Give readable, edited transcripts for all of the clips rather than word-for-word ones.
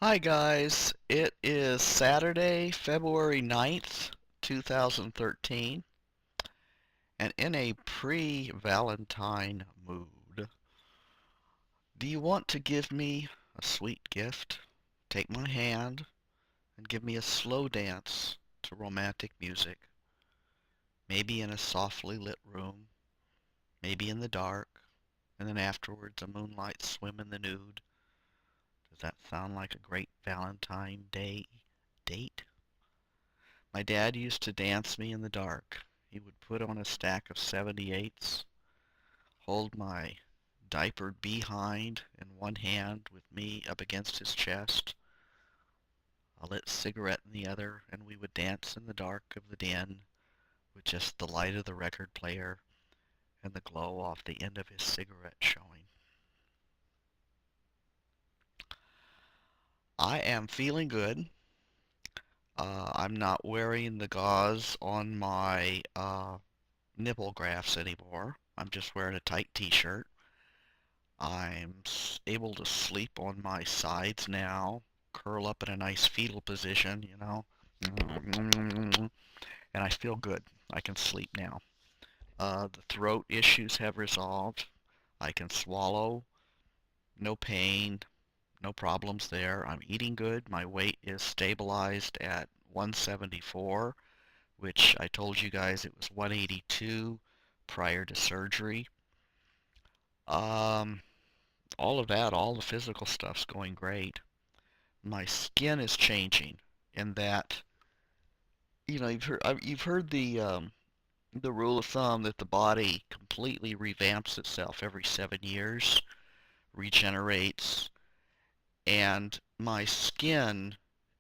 Hi guys, it is Saturday, February 9th, 2013, and in a pre-Valentine mood, do you want to give me a sweet gift? Take my hand and give me a slow dance to romantic music, maybe in a softly lit room, maybe in the dark, and then afterwards a moonlight swim in the nude. Does that sound like a great Valentine Day date? My dad used to dance me in the dark. He would put on a stack of 78s, hold my diapered behind in one hand with me up against his chest, a lit cigarette in the other, and we would dance in the dark of the den with just the light of the record player and the glow off the end of his cigarette showing. I am feeling good. I'm not wearing the gauze on my nipple grafts anymore. I'm just wearing a tight t-shirt. I'm able to sleep on my sides now, curl up in a nice fetal position, and I feel good. I can sleep now. The throat issues have resolved. I can swallow, no pain, no problems there. I'm eating good. My weight is stabilized at 174, which I told you guys it was 182 prior to surgery. Um, all of that, all the physical stuff's going great. My skin is changing in that, you've heard the rule of thumb that the body completely revamps itself every 7 years, regenerates, and my skin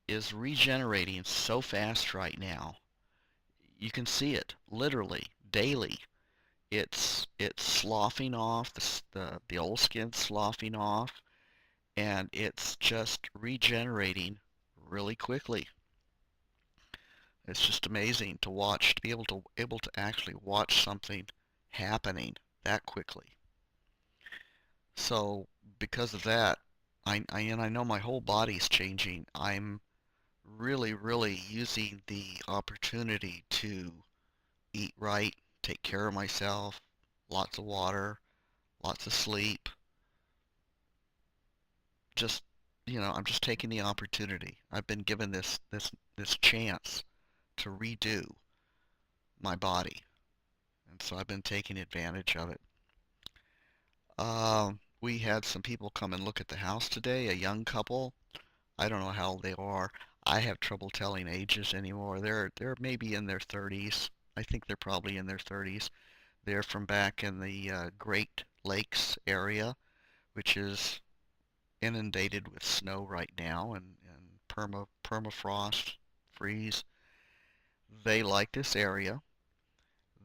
is regenerating so fast right now. You can see it literally daily. It's sloughing off, the old skin's sloughing off, and it's just regenerating really quickly. It's just amazing to watch, to be able to actually watch something happening that quickly. So because of that, and I know my whole body's changing. I'm really using the opportunity to eat right, take care of myself, lots of water, lots of sleep. Just I'm just taking the opportunity. I've been given this chance to redo my body, and so I've been taking advantage of it. We had some people come and look at the house today, a young couple. I don't know how old they are. I have trouble telling ages anymore. They're maybe in their 30s. I think they're probably in their 30s. They're from back in the Great Lakes area, which is inundated with snow right now and permafrost freeze. They like this area.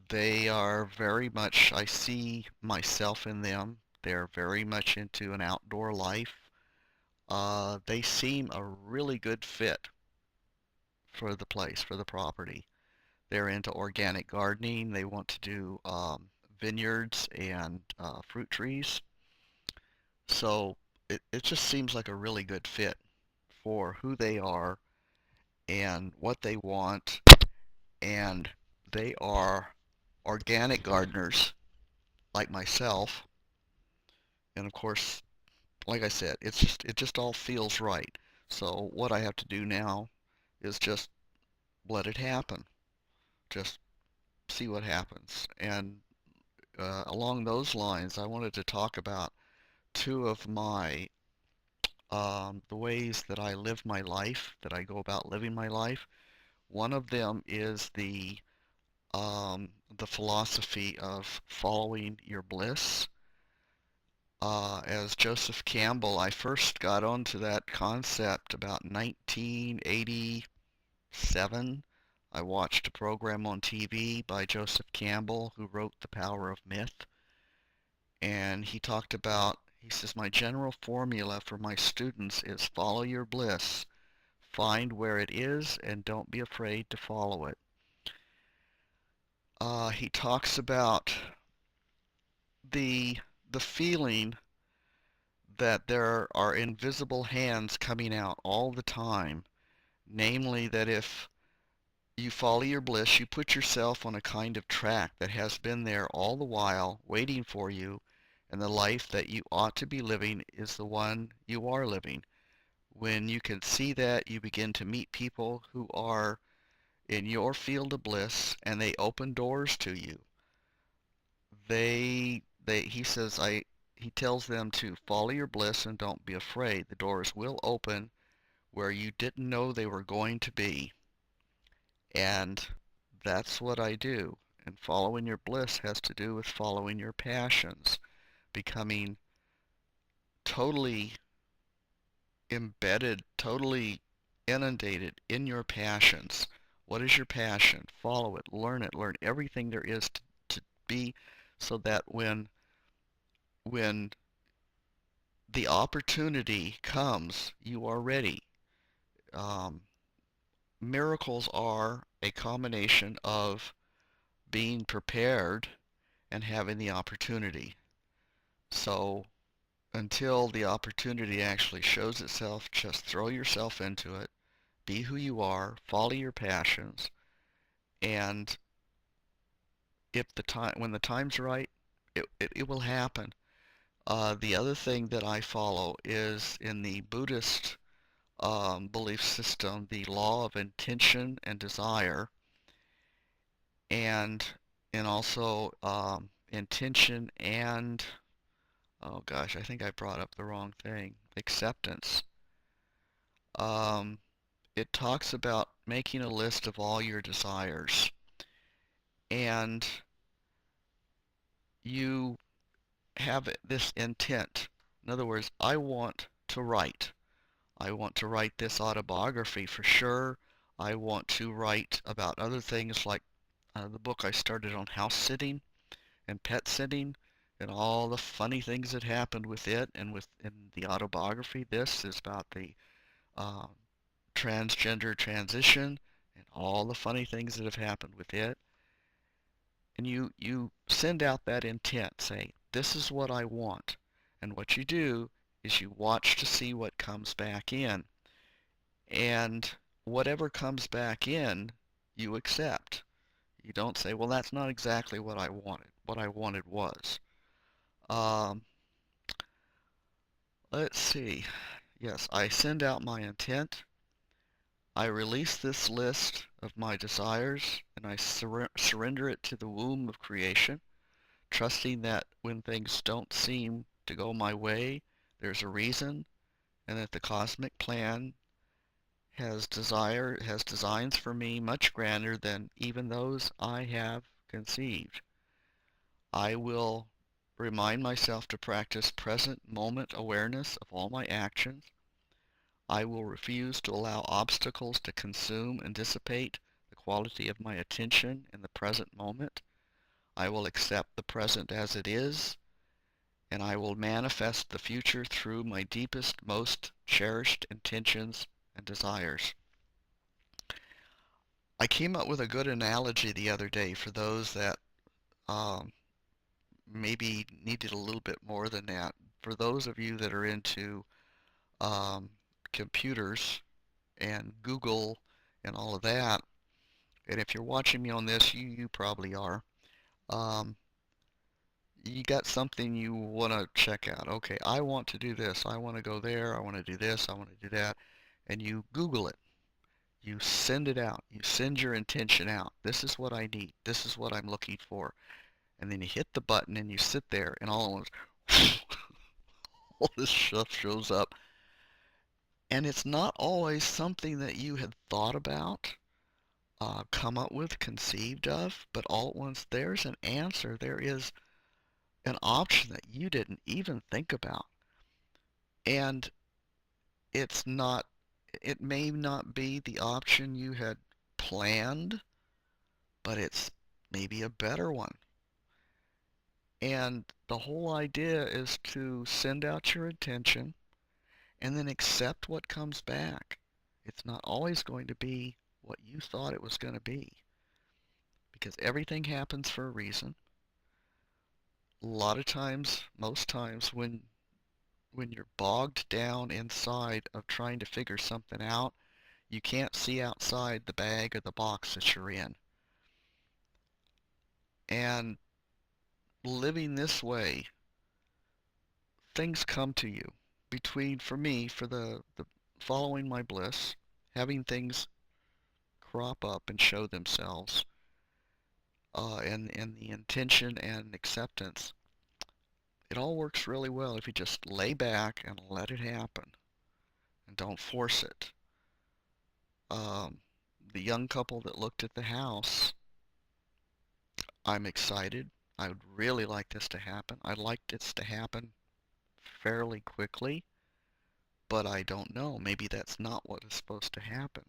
They are very much, I see myself in them. They're very much into an outdoor life. They seem a really good fit for the place, for the property. They're into organic gardening. They want to do vineyards and fruit trees. So it just seems like a really good fit for who they are and what they want. And they are organic gardeners like myself. And of course, like I said, it just all feels right. So what I have to do now is just let it happen. Just see what happens. And along those lines, I wanted to talk about two of my the ways that I live my life, that I go about living my life. One of them is the philosophy of following your bliss. As Joseph Campbell, I first got onto that concept about 1987. I watched a program on TV by Joseph Campbell, who wrote The Power of Myth, and he says, my general formula for my students is follow your bliss, find where it is, and don't be afraid to follow it. He talks about the the feeling that there are invisible hands coming out all the time. Namely, that if you follow your bliss, you put yourself on a kind of track that has been there all the while, waiting for you, and the life that you ought to be living is the one you are living. When you can see that, you begin to meet people who are in your field of bliss, and they open doors to you. He says, he tells them to follow your bliss and don't be afraid. The doors will open where you didn't know they were going to be. And that's what I do. And following your bliss has to do with following your passions, becoming totally embedded, totally inundated in your passions. What is your passion? Follow it, learn everything there is to be, so that when the opportunity comes, you are ready. Um, Miracles are a combination of being prepared and having the opportunity. So until the opportunity actually shows itself, just throw yourself into it, be who you are, follow your passions, and if the time when the time's right, it will happen. The other thing that I follow is in the Buddhist belief system, the law of intention and desire, and also intention and, oh gosh, I think I brought up the wrong thing, acceptance. Um, it talks about making a list of all your desires, and you have this intent. In other words, I want to write. I want to write this autobiography for sure. I want to write about other things like the book I started on house sitting and pet sitting and all the funny things that happened with it, and in the autobiography. This is about the uh, transgender transition and all the funny things that have happened with it. And you send out that intent, say, this is what I want. And what you do is you watch to see what comes back in. And whatever comes back in, you accept. You don't say, well, that's not exactly what I wanted. What I wanted was. Um, let's see. Yes, I send out my intent. I release this list of my desires, and I surrender it to the womb of creation, trusting that when things don't seem to go my way, there's a reason, and that the cosmic plan has designs for me much grander than even those I have conceived. I will remind myself to practice present moment awareness of all my actions. I will refuse to allow obstacles to consume and dissipate the quality of my attention in the present moment. I will accept the present as it is, and I will manifest the future through my deepest, most cherished intentions and desires. I came up with a good analogy the other day for those that um, maybe needed a little bit more than that. For those of you that are into um, computers and Google and all of that, and if you're watching me on this, you probably are. Um, you got something you want to check out. Okay, I want to do this. I want to go there. I want to do this. I want to do that. And you Google it. You send it out. You send your intention out. This is what I need. This is what I'm looking for. And then you hit the button and you sit there, and all at once, all this stuff shows up. And it's not always something that you had thought about, come up with, conceived of, but all at once there's an answer. There is an option that you didn't even think about. And it's not, it may not be the option you had planned, but it's maybe a better one. And the whole idea is to send out your intention and then accept what comes back. It's not always going to be what you thought it was going to be, because everything happens for a reason. A lot of times, most times, when when you're bogged down inside of trying to figure something out, you can't see outside the bag or the box that you're in. And living this way, things come to you between, for me, for the following my bliss, having things crop up and show themselves, and the intention and acceptance. It all works really well if you just lay back and let it happen and don't force it. Um, the young couple that looked at the house, I'm excited. I would really like this to happen. I'd like this to happen fairly quickly, but I don't know. Maybe that's not what is supposed to happen.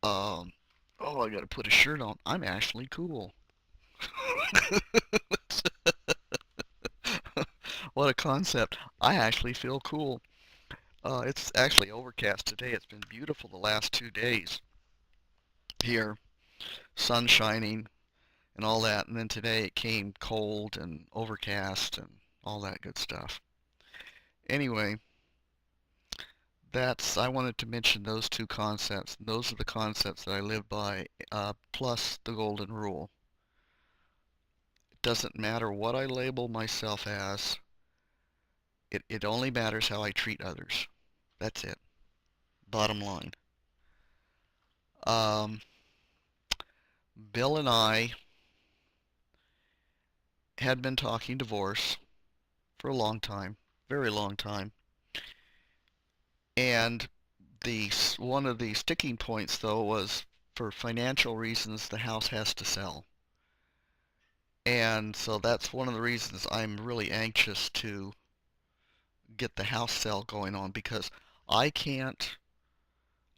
Um, oh, I gotta put a shirt on. I'm actually cool. What a concept. I actually feel cool. It's actually overcast today. It's been beautiful the last 2 days here. Sun shining and all that. And then today it came cold and overcast and all that good stuff. Anyway, I wanted to mention those two concepts. Those are the concepts that I live by, plus the golden rule. It doesn't matter what I label myself as. It only matters how I treat others. That's it. Bottom line. Um, Bill and I had been talking divorce for a long time, very long time. And one of the sticking points, though, was for financial reasons, the house has to sell. And so that's one of the reasons I'm really anxious to get the house sale going on, because I can't,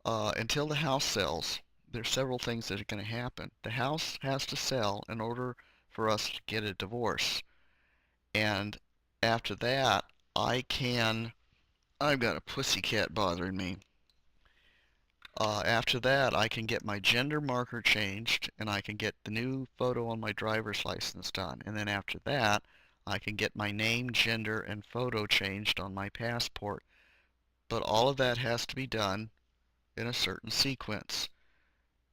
until the house sells, there's several things that are going to happen. The house has to sell in order for us to get a divorce. And after that, I've got a pussycat bothering me. After that, I can get my gender marker changed, and I can get the new photo on my driver's license done. And then after that, I can get my name, gender, and photo changed on my passport. But all of that has to be done in a certain sequence.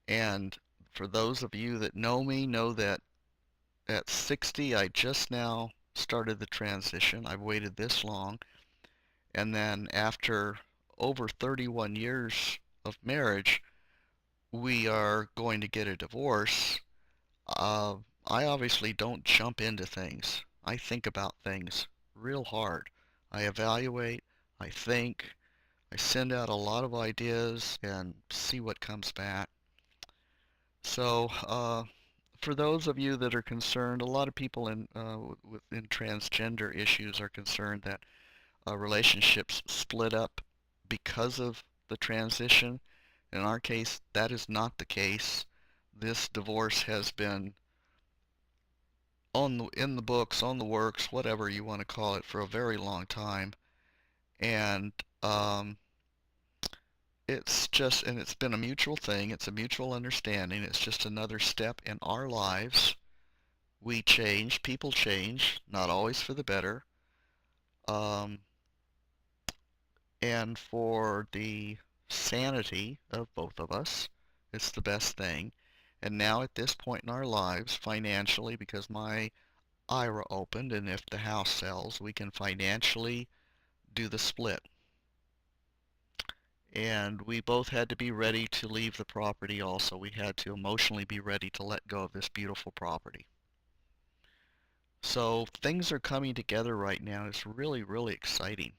And for those of you that know me, know that at 60, I just now started the transition. I've waited this long. And then after over 31 years of marriage, we are going to get a divorce. Uh, I obviously don't jump into things. I think about things real hard. I evaluate, I think, I send out a lot of ideas and see what comes back. So, for those of you that are concerned, a lot of people in transgender issues are concerned that relationships split up because of the transition. In our case, that is not the case. This divorce has been in the books, on the works, whatever you want to call it, for a very long time. And it's been a mutual thing. It's a mutual understanding. It's just another step in our lives. We change, people change, not always for the better. Um, and for the sanity of both of us, it's the best thing. And now at this point in our lives, financially, because my IRA opened, and if the house sells, we can financially do the split. And we both had to be ready to leave the property also. We had to emotionally be ready to let go of this beautiful property. So things are coming together right now. It's really, really exciting.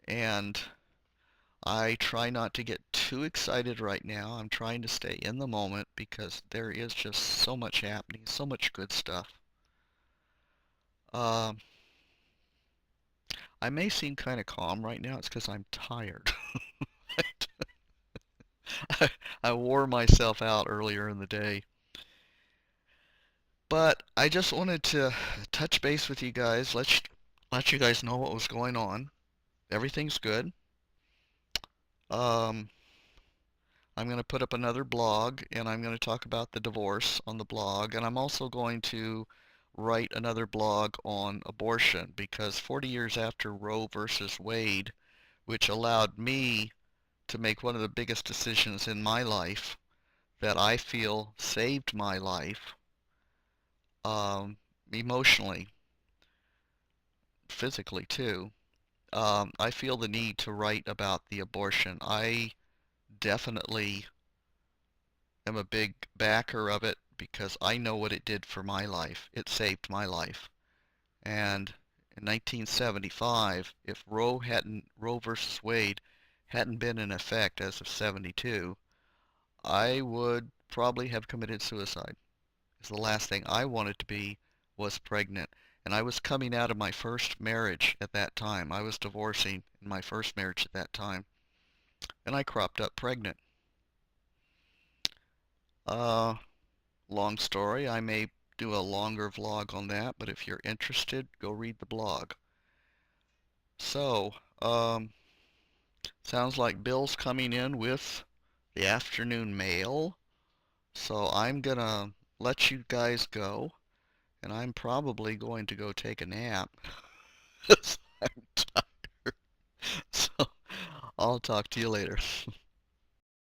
And I try not to get too excited right now. I'm trying to stay in the moment because there is just so much happening, so much good stuff. Um, I may seem kind of calm right now. It's because I'm tired. I wore myself out earlier in the day. But I just wanted to touch base with you guys, let you guys know what was going on. Everything's good. Um, I'm going to put up another blog, and I'm going to talk about the divorce on the blog, and I'm also going to write another blog on abortion because 40 years after Roe versus Wade, which allowed me to make one of the biggest decisions in my life that I feel saved my life, um, emotionally, physically too. I feel the need to write about the abortion. I definitely am a big backer of it because I know what it did for my life. It saved my life. And in 1975, if Roe versus Wade hadn't been in effect as of 72, I would probably have committed suicide. Because the last thing I wanted to be was pregnant. And I was coming out of my first marriage at that time. I was divorcing in my first marriage at that time. And I cropped up pregnant. Uh, Long story. I may do a longer vlog on that, but if you're interested, go read the blog. So, sounds like Bill's coming in with the afternoon mail. So I'm gonna let you guys go, and I'm probably going to go take a nap. 'Cause I'm tired. So I'll talk to you later.